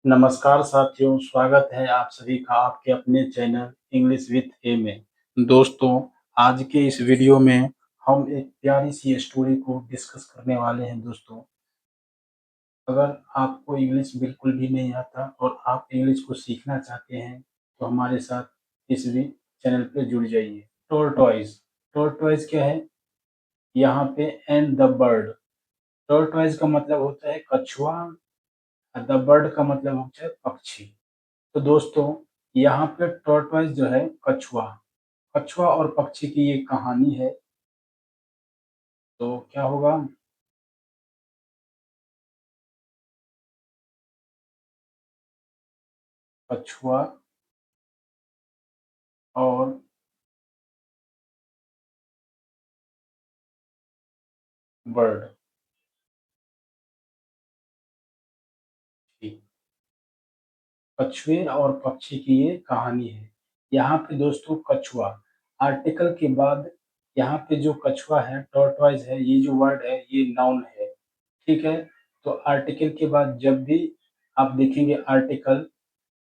नमस्कार साथियों, स्वागत है आप सभी का आपके अपने चैनल इंग्लिश विथ ए में। दोस्तों, आज के इस वीडियो में हम एक प्यारी सी स्टोरी को डिस्कस करने वाले हैं दोस्तों। अगर आपको इंग्लिश बिल्कुल भी नहीं आता और आप इंग्लिश को सीखना चाहते हैं, तो हमारे साथ इस भी चैनल पे जुड़ जाइए। टोर्टोइस, टोर्टोइस क्या है? यहाँ पे एंड द बर्ड। टोर्टोइस का मतलब होता है कछुआ और द बर्ड का मतलब होता है पक्षी। तो दोस्तों, यहाँ पे टॉर्टोइस जो है कछुआ, कछुआ और पक्षी की ये कहानी है। तो क्या होगा? कछुआ और बर्ड। ठीक, कछुए और पक्षी की ये कहानी है। यहाँ पे दोस्तों कछुआ आर्टिकल के बाद, यहाँ पे जो कछुआ है, टॉर्टोइस है, ये जो वर्ड है ये नाउन है। ठीक है? तो आर्टिकल के बाद जब भी आप देखेंगे आर्टिकल,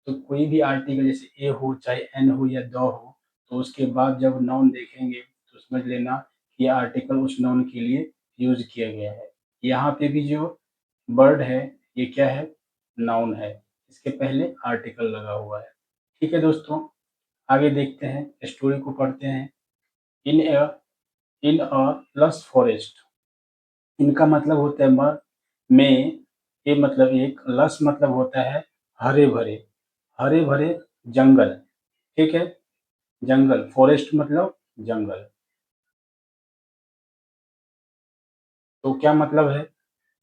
तो कोई भी आर्टिकल जैसे ए हो चाहे एन हो या द हो, तो उसके बाद जब नाउन देखेंगे तो समझ लेना कि ये आर्टिकल उस नाउन के लिए यूज किया गया है। यहाँ पे भी जो बर्ड है, ये क्या है? नाउन है। इसके पहले आर्टिकल लगा हुआ है। ठीक है दोस्तों, आगे देखते हैं, स्टोरी को पढ़ते हैं। इन अ इन अ लस फॉरेस्ट। इनका मतलब होता है में, ये मतलब एक, लस मतलब होता है हरे भरे, हरे भरे जंगल। ठीक है? जंगल, फॉरेस्ट मतलब जंगल। तो क्या मतलब है?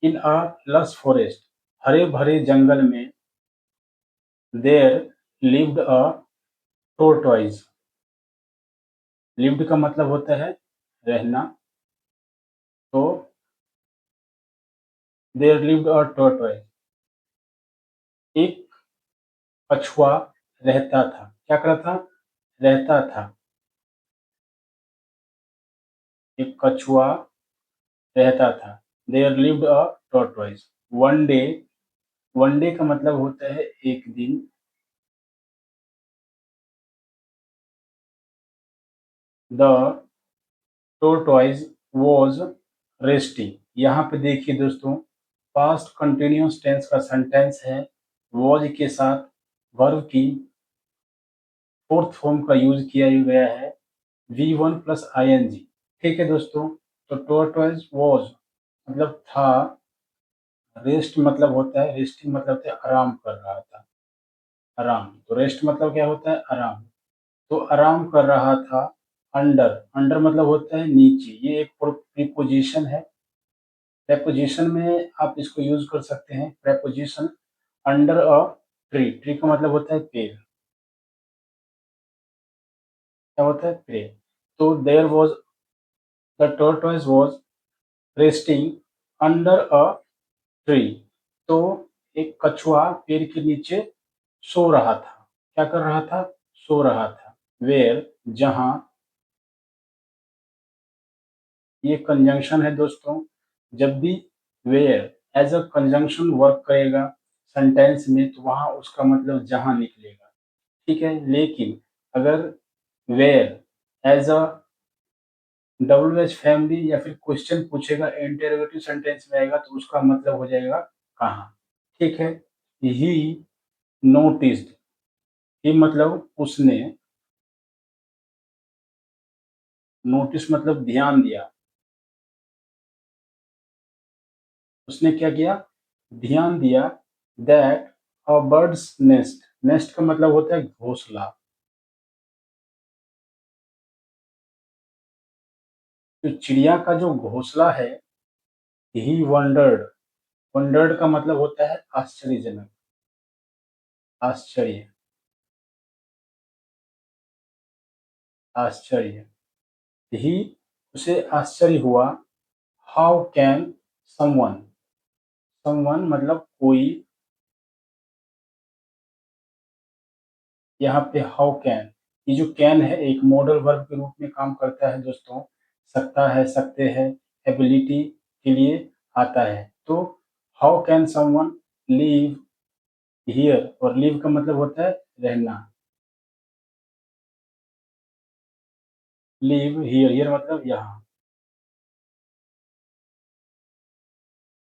इन अ लस फॉरेस्ट, हरे भरे जंगल में, there lived a tortoise. Lived का मतलब होता है रहना। तो देयर लिव्ड अ टोर्टोइज, एक कछुआ रहता था। क्या करता? रहता था। एक कछुआ रहता था। There lived a tortoise. One day, one day का मतलब होता है एक दिन। The tortoise was resting. यहाँ पे देखिए दोस्तों, पास्ट कंटिन्यूअस टेंस का सेंटेंस है। वॉज के साथ वर्ब की फोर्थ फॉर्म का यूज किया गया है, V one plus I N G. ठीक है दोस्तों, तो टोर्टोइज वॉज मतलब था, रेस्ट मतलब होता है, रेस्टिंग मतलब होता है आराम कर रहा था। आराम, तो रेस्ट मतलब क्या होता है? आराम। तो आराम कर रहा था अंडर, अंडर मतलब होता है नीचे, ये एक प्रीपोजिशन है। प्रेपोजिशन में आप इसको यूज कर सकते हैं, preposition under a tree. Tree का मतलब होता है पेड़। क्या होता है? पेड़। तो there was, the tortoise was resting under a tree. तो एक कछुआ पेड़ के नीचे सो रहा था। क्या कर रहा था? सो रहा था। वेयर, जहां, ये कंजंक्शन है दोस्तों। जब भी where as a conjunction work करेगा सेंटेंस में, तो वहां उसका मतलब जहां निकलेगा। ठीक है? लेकिन अगर where as a W H family या फिर क्वेश्चन पूछेगा, इंटेरोगेटिव सेंटेंस में आएगा, तो उसका मतलब हो जाएगा कहाँ। ठीक है? ही नोटिस्ड, ही मतलब उसने, नोटिस मतलब ध्यान दिया। उसने क्या किया? ध्यान दिया। That a bird's nest, nest का मतलब होता है घोंसला। तो चिड़िया का जो घोंसला है, ही वंडर्ड, वंडर्ड का मतलब होता है आश्चर्यजनक, आश्चर्य, आश्चर्य। ही, उसे आश्चर्य हुआ। हाउ कैन समवन, समवन मतलब कोई, यहाँ पे हाउ कैन, ये जो कैन है एक मॉडल वर्ब के रूप में काम करता है दोस्तों। सकता है, सकते हैं, एबिलिटी के लिए आता है। तो how can someone leave, here, और लिव का मतलब होता है रहना। लिव हियर, हियर मतलब यहाँ।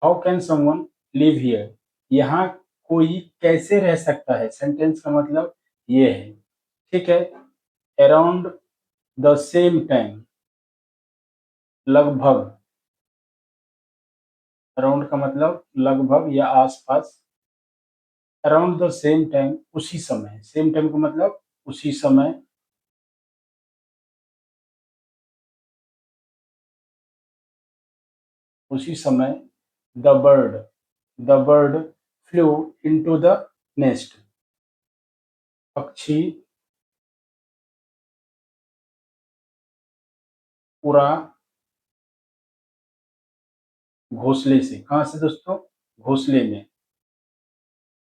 How can someone live here, यहाँ कोई कैसे रह सकता है, सेंटेंस का मतलब ये है। ठीक है। अराउंड द सेम टाइम, लगभग। अराउंड का मतलब लगभग या आसपास। अराउंड द सेम टाइम, उसी समय। सेम टाइम का मतलब उसी समय। उसी समय। The bird, the bird flu into the nest, पक्षी उड़ा घोंसले से। कहाँ से दोस्तों? घोंसले में।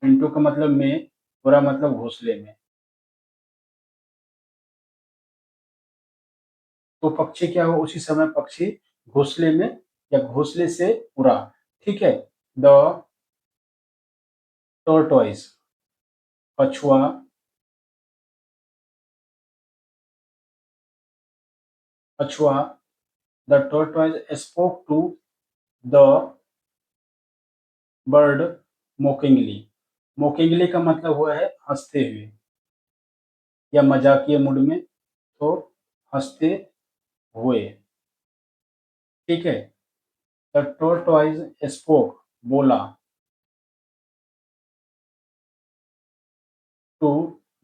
इनटू का मतलब में, उड़ा मतलब घोंसले में। तो पक्षी क्या हुआ, उसी समय पक्षी घोंसले में या घोंसले से उड़ा। ठीक है। द टॉर्टोइस, कछुआ। कछुआ। The tortoise spoke to the bird mockingly. Mockingly का मतलब हुआ है हंसते हुए या मजाकिया मूड में, तो हंसते हुए। ठीक है। द टॉर्टोइस स्पोक, बोला, टू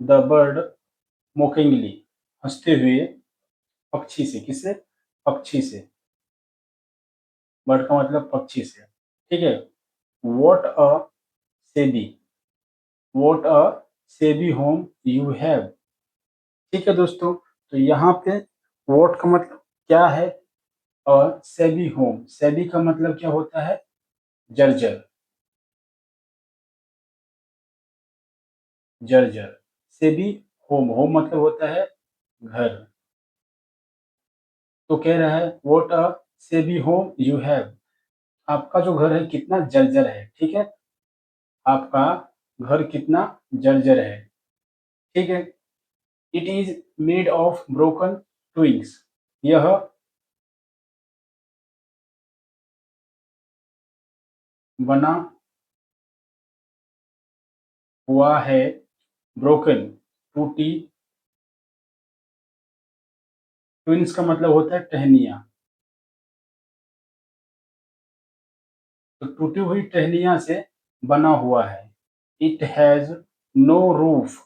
द बर्ड मोकिंगली, हंसते हुए पक्षी से। किससे? पक्षी से। बर्ड का मतलब पक्षी से। ठीक है। What a SEBI, what a SEBI home you have. ठीक है दोस्तों, तो यहाँ पे वॉट का मतलब क्या है, और सेबी होम, सेबी का मतलब क्या होता है? जर्जर। जर्जर। सेबी होम, होम मतलब होता है घर। तो कह रहा है what a SEBI home you have, आपका जो घर है कितना जर्जर है। ठीक है। आपका घर कितना जर्जर है। ठीक है। It is made of broken twigs, यह बना हुआ है, ब्रोकन टूटी। ट्विंस का मतलब होता है टहनियाँ। तो टूटी हुई टहनियाँ से बना हुआ है। इट हैज नो रूफ,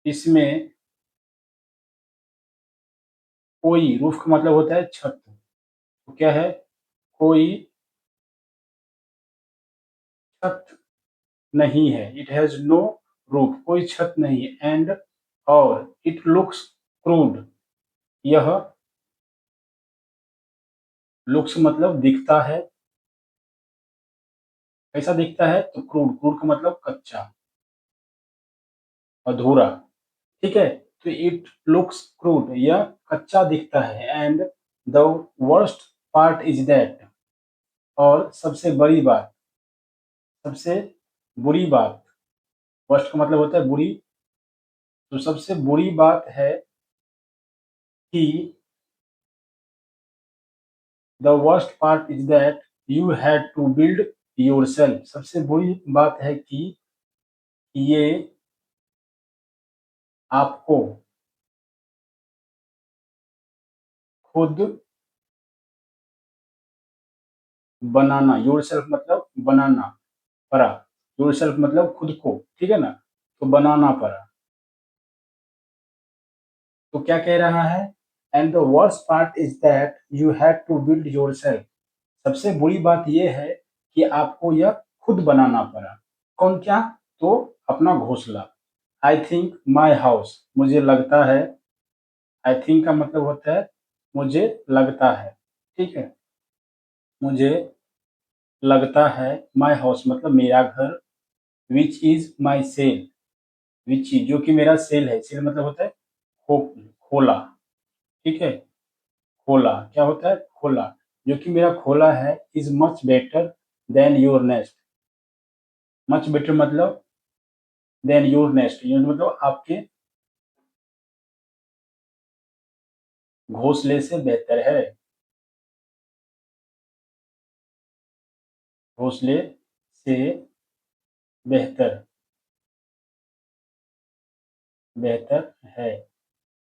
इसमें कोई, रूफ का मतलब होता है छत। तो क्या है? कोई छत नहीं है। इट हैज नो रूफ, कोई छत नहीं। एंड, और इट लुक्स क्रूड, यह लुक्स मतलब दिखता है। कैसा दिखता है? तो क्रूड, क्रूड का मतलब कच्चा, अधूरा। ठीक है। तो इट लुक्स क्रूड, यह कच्चा दिखता है। And the worst part is that, और सबसे बड़ी बात, सबसे बुरी बात, वर्स्ट का मतलब होता है बुरी, तो सबसे बुरी बात है कि the worst part is that you had to build yourself, सबसे बुरी बात है कि ये आपको खुद बनाना, योरसेल्फ मतलब बनाना पड़ा, योरसेल्फ मतलब खुद को। ठीक है ना, तो बनाना पड़ा। तो क्या कह रहा है? And the worst part is that you had to build yourself, सबसे बुरी बात यह है कि आपको यह खुद बनाना पड़ा। कौन? क्या? तो अपना घोंसला। आई थिंक माई हाउस, मुझे लगता है। आई थिंक का मतलब होता है मुझे लगता है। ठीक है। मुझे लगता है, माई हाउस मतलब मेरा घर, which is my cell, which is जो कि मेरा सेल है। सेल मतलब होता है खोला। ठीक है। खोला क्या होता है? खोला। जो कि मेरा खोला है, is much better than your nest, much better मतलब देन योर नेस्ट, ये मतलब आपके घोंसले से बेहतर है। घोंसले से बेहतर, बेहतर है।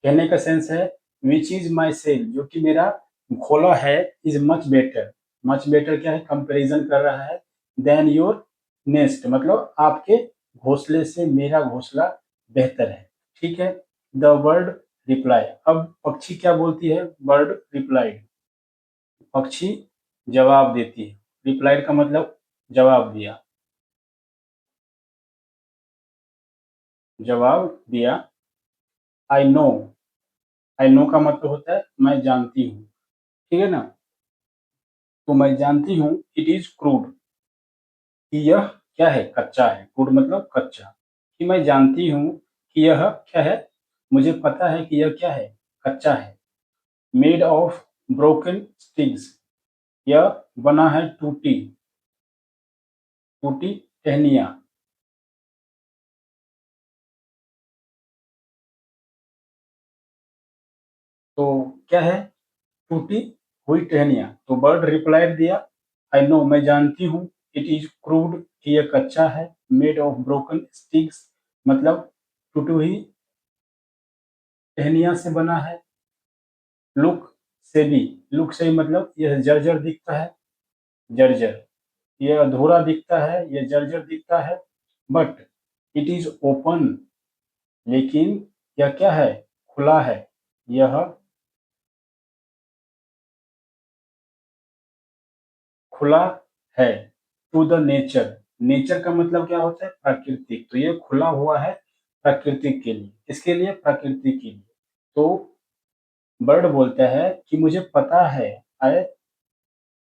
कहने का सेंस है विच इज माई सेल, जो कि मेरा घोला है, is much better. Much better क्या है, कंपैरिजन कर रहा है। देन योर नेस्ट मतलब आपके घोंसले से मेरा घोंसला बेहतर है। ठीक है। द बर्ड रिप्लाई, अब पक्षी क्या बोलती है, बर्ड रिप्लाइड, पक्षी जवाब देती है। रिप्लाइड का मतलब जवाब दिया, जवाब दिया। आई नो, आई नो का मतलब होता है मैं जानती हूँ। ठीक है ना। तो मैं जानती हूँ इट इज क्रूड, कि यह क्या है, कच्चा है। क्रूड मतलब कच्चा। कि मैं जानती हूँ कि यह क्या है, मुझे पता है कि यह क्या है, कच्चा है। मेड ऑफ ब्रोकन स्टिग्स, यह बना है टूटी, टूटी टहनियाँ। तो क्या है, टूटी हुई टहनियाँ। तो बर्ड रिप्लाई दिया, आई नो मैं जानती हूँ, इट इज क्रूड कि यह कच्चा है। मेड ऑफ ब्रोकन स्टिक्स मतलब टूटी हुई टहनियाँ से बना है। लुक से भी, लुक से भी मतलब यह जर्जर दिखता है, जर्जर, यह अधूरा दिखता है, यह जर्जर दिखता है। बट इट इज ओपन, लेकिन यह क्या है, खुला है। यह खुला है टू द नेचर। नेचर का मतलब क्या होता है, प्राकृतिक। तो ये खुला हुआ है प्राकृतिक के लिए, किसके लिए, प्रकृति के लिए। तो बर्ड बोलता है कि मुझे पता है, I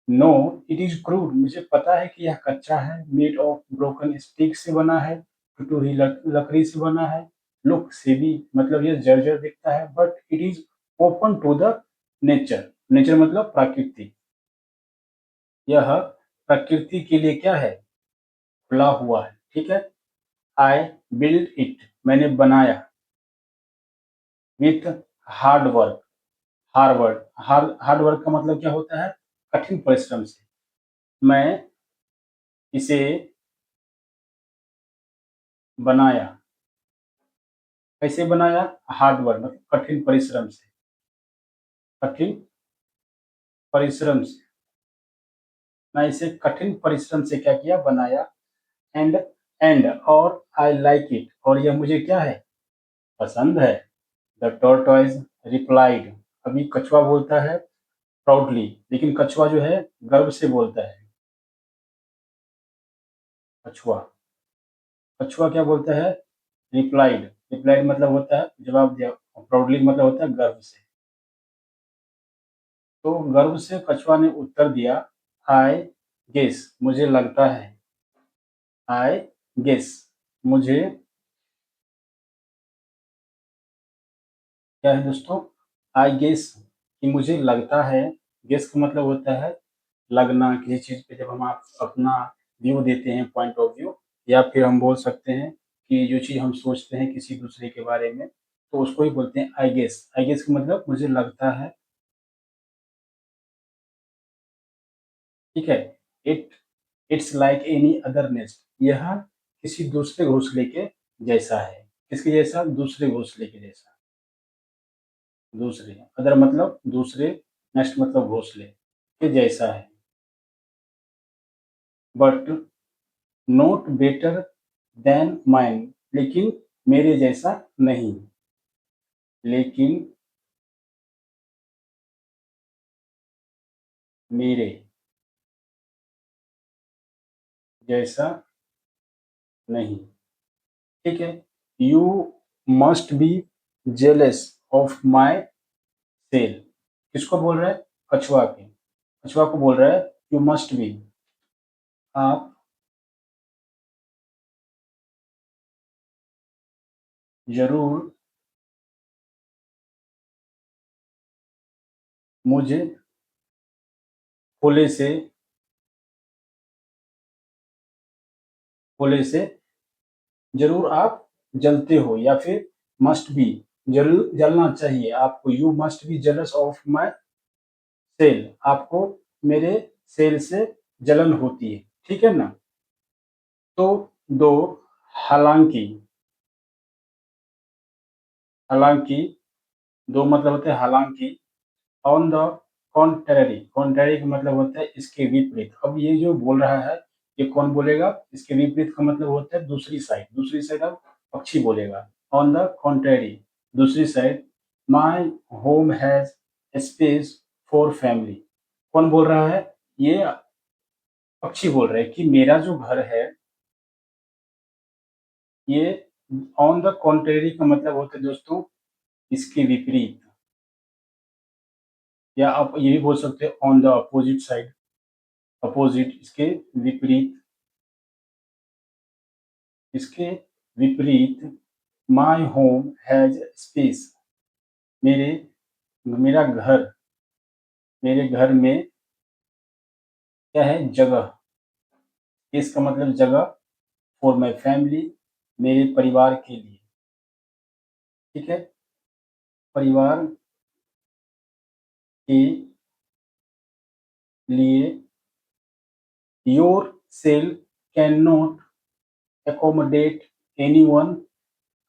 know it is crude, मुझे पता है कि यह कच्चा है। मेड ऑफ ब्रोकन स्टिक से बना है, टूटी हुई लकड़ी से बना है। लुक से भी मतलब यह जर्जर दिखता है। But it is open to the nature, nature मतलब प्राकृतिक। यह प्रकृति के लिए क्या है, खुला हुआ है। ठीक है। आई बिल्ड इट, मैंने बनाया। With hard work, hard work का मतलब क्या होता है, कठिन परिश्रम से। मैं इसे बनाया, कैसे बनाया, हार्ड वर्क मतलब कठिन परिश्रम से, कठिन परिश्रम से। मैं इसे कठिन परिश्रम से क्या किया, बनाया। एंड, एंड और आई लाइक इट, और यह मुझे क्या है, पसंद है। द टॉर्टोइज रिप्लाइड, अभी कछुआ बोलता है प्राउडली, लेकिन कछुआ जो है गर्व से बोलता है। कछुआ, कछुआ क्या बोलता है, रिप्लाइड, रिप्लाइड मतलब होता है जवाब दिया। प्राउडली मतलब होता है गर्व से। तो गर्व से कछुआ ने उत्तर दिया, आई गेस, मुझे लगता है। आई गेस, मुझे क्या है दोस्तों, आई गेस कि मुझे लगता है। गेस का मतलब होता है लगना, किसी चीज पे जब हम आप अपना व्यू देते हैं, पॉइंट ऑफ व्यू। या फिर हम बोल सकते हैं कि जो चीज हम सोचते हैं किसी दूसरे के बारे में, तो उसको ही बोलते हैं आई गेस। आई गेस का मतलब मुझे लगता है। ठीक है। It it's like any other nest, यह किसी दूसरे घोंसले के जैसा है। किसके जैसा, दूसरे घोंसले के जैसा। दूसरे, अदर मतलब दूसरे, नेस्ट मतलब घोंसले के जैसा है। But not better than mine, लेकिन मेरे जैसा नहीं। लेकिन मेरे जैसा नहीं। ठीक है। You must be jealous of my cell, किसको बोल रहा है, कछुआ के, कछुआ को बोल रहा है यू मस्ट बी, आप जरूर मुझे खोले से खोले से ज़रूर आप जलते हो या फिर मस्ट बी ज़रूर जलना चाहिए आपको। You must be jealous of my cell, आपको मेरे सेल से जलन होती है, ठीक है ना? तो 2 हालाँकि, हालाँकि 2 मतलब होते हैं हालाँकि, ऑन द कॉन्ट्ररी, कॉन्ट्ररी का मतलब होता है इसके विपरीत। अब ये जो बोल रहा है, ये कौन बोलेगा? इसके विपरीत का मतलब होता है दूसरी साइड अब पक्षी बोलेगा। ऑन द कॉन्ट्ररी, दूसरी side, my home has space for family. कौन बोल रहा है? ये पक्षी बोल रहे हैं कि मेरा जो घर है, ये ऑन द कॉन्ट्ररी का मतलब होता है दोस्तों इसके विपरीत, या आप ये भी बोल सकते हैं on the opposite side, opposite इसके विपरीत, इसके विपरीत, माय होम हैज स्पेस, मेरे मेरा घर, मेरे घर में क्या है? जगह। इसका मतलब जगह, फॉर माय फैमिली, मेरे परिवार के लिए, ठीक है? परिवार के लिए, your cell can not accommodate anyone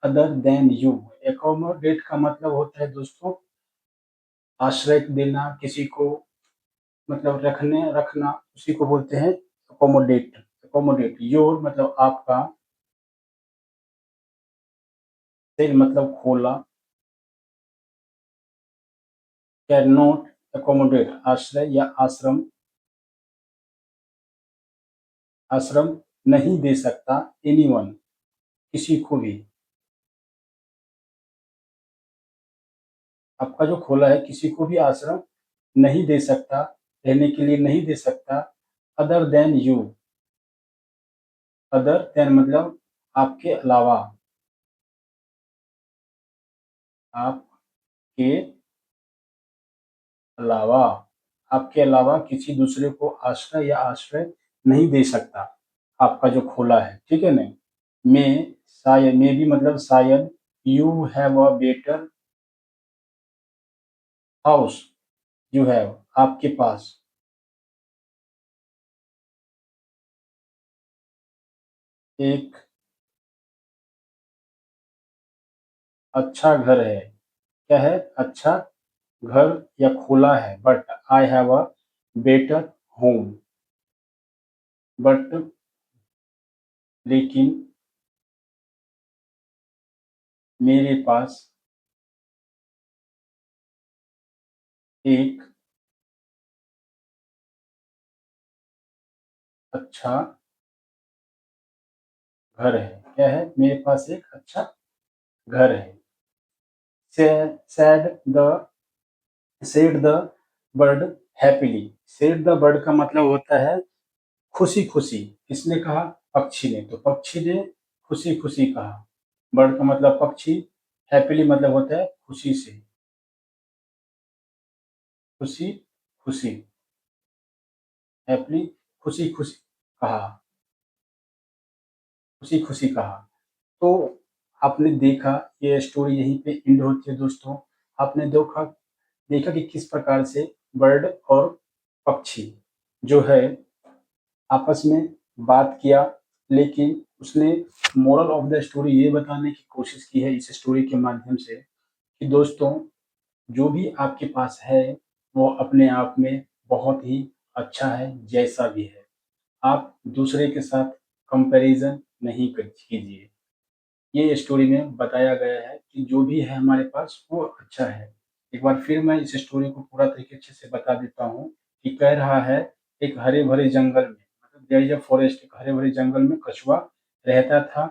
other than you. Accommodate का मतलब होता है दोस्तों आश्रय देना किसी को, मतलब रखना, उसी को बोलते हैं अकोमोडेट। अकोमोडेट, योर मतलब आपका, सेल मतलब खोला, कैन नॉट अकोमोडेट आश्रय या आश्रम, आश्रम नहीं दे सकता, एनीवन किसी को भी, आपका जो खोला है किसी को भी आश्रम नहीं दे सकता, रहने के लिए नहीं दे सकता, other than you, other than मतलब आपके अलावा, आपके अलावा, आपके अलावा किसी दूसरे को आश्रय या आश्रय नहीं दे सकता, आपका जो खोला है, ठीक है ना? मैं शायद, मे भी मतलब शायद, you have a better house, you have आपके पास एक अच्छा घर है, क्या है? अच्छा घर या खोला है, but I have a better home, but लेकिन मेरे पास एक अच्छा घर है, क्या है? मेरे पास एक अच्छा घर है। Sad the said the bird happily, said the bird का मतलब होता है खुशी खुशी, किसने कहा? पक्षी ने, तो पक्षी ने खुशी खुशी कहा, बर्ड का मतलब पक्षी, हैप्पीली मतलब होता है खुशी से, खुशी खुशी, हैप्पीली खुशी खुशी कहा, खुशी खुशी कहा। तो आपने देखा ये स्टोरी यहीं पे एंड होती है दोस्तों। आपने देखा देखा कि किस प्रकार से बर्ड और पक्षी जो है आपस में बात किया, लेकिन उसने मोरल ऑफ द स्टोरी ये बताने की कोशिश की है इस स्टोरी के माध्यम से कि दोस्तों जो भी आपके पास है वो अपने आप में बहुत ही अच्छा है जैसा भी है। आप दूसरे के साथ कंपैरिजन नहीं कीजिए। ये स्टोरी में बताया गया है कि जो भी है हमारे पास वो अच्छा है। एक बार फिर मैं इस स्टोरी को पूरा तरीके अच्छे से बता देता हूँ कि कह रहा है एक हरे-भरे जंगल में, मतलब देयर इज़ अ फॉरेस्ट, एक हरे-भरे जंगल में कछुआ रहता था।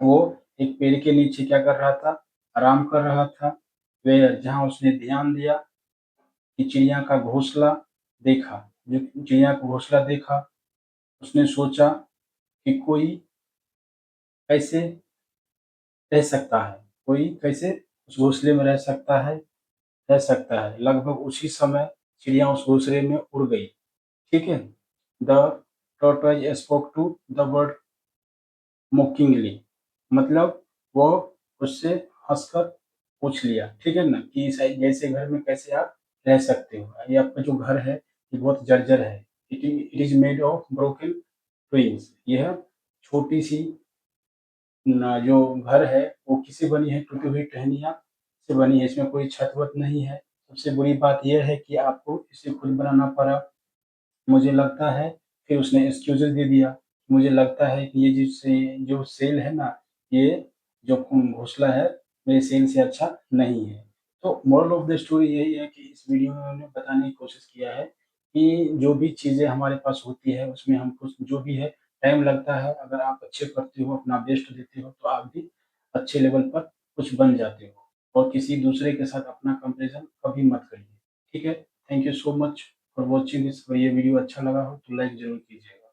वो एक पेड़ के नीचे क्या कर रहा था? आराम कर रहा था। वेयर जहाँ उसने ध्यान दिया कि चिड़िया का घोंसला देखा। जो चिड़िया का घोंसला देखा, उसने सोचा कि कोई कैसे रह सकता है, कोई कैसे उस घोंसले में रह सकता है। लगभग उसी समय चिड़िया उस घोंसले में उड़ गई, ठीक है? The tortoise spoke to the bird, mockingly, मतलब वो उससे हँसकर पूछ लिया, ठीक है ना? कि जैसे घर में कैसे आप रह सकते हो? ये आपका जो घर है, ये बहुत जर्जर है। It is made of broken twins. यह छोटी-सी ना जो घर है, वो किससे बनी है? टूटी हुई टहनियाँ से बनी है, इसमें कोई छत-वत नहीं है। सबसे बुरी बात ये है कि आपको इसे खुद बनाना पड़ा। मुझे लगता है, फिर उसने एक्सक्यूज़ेज़ दे दिया। मुझे लगता है कि ये जो सेल है ना, ये जो घोंसला है, मेरे सेल से अच्छा नहीं है। तो मोरल ऑफ द स्टोरी यही है कि इस वीडियो में मैंने बताने की कोशिश किया है कि जो भी चीज़ें हमारे पास होती है, उसमें हम कुछ जो भी है, टाइम लगता है। अगर आप अच्छे करते हो, अपना बेस्ट देते हो, तो आप भी अच्छे लेवल पर कुछ बन जाते हो। और किसी दूसरे के साथ अपना कंपैरिज़न कभी मत करिए। ठीक है? Thank you so much for watching this. अगर ये वीडियो अच्छा लगा हो तो लाइक ज़रूर कीजिएगा।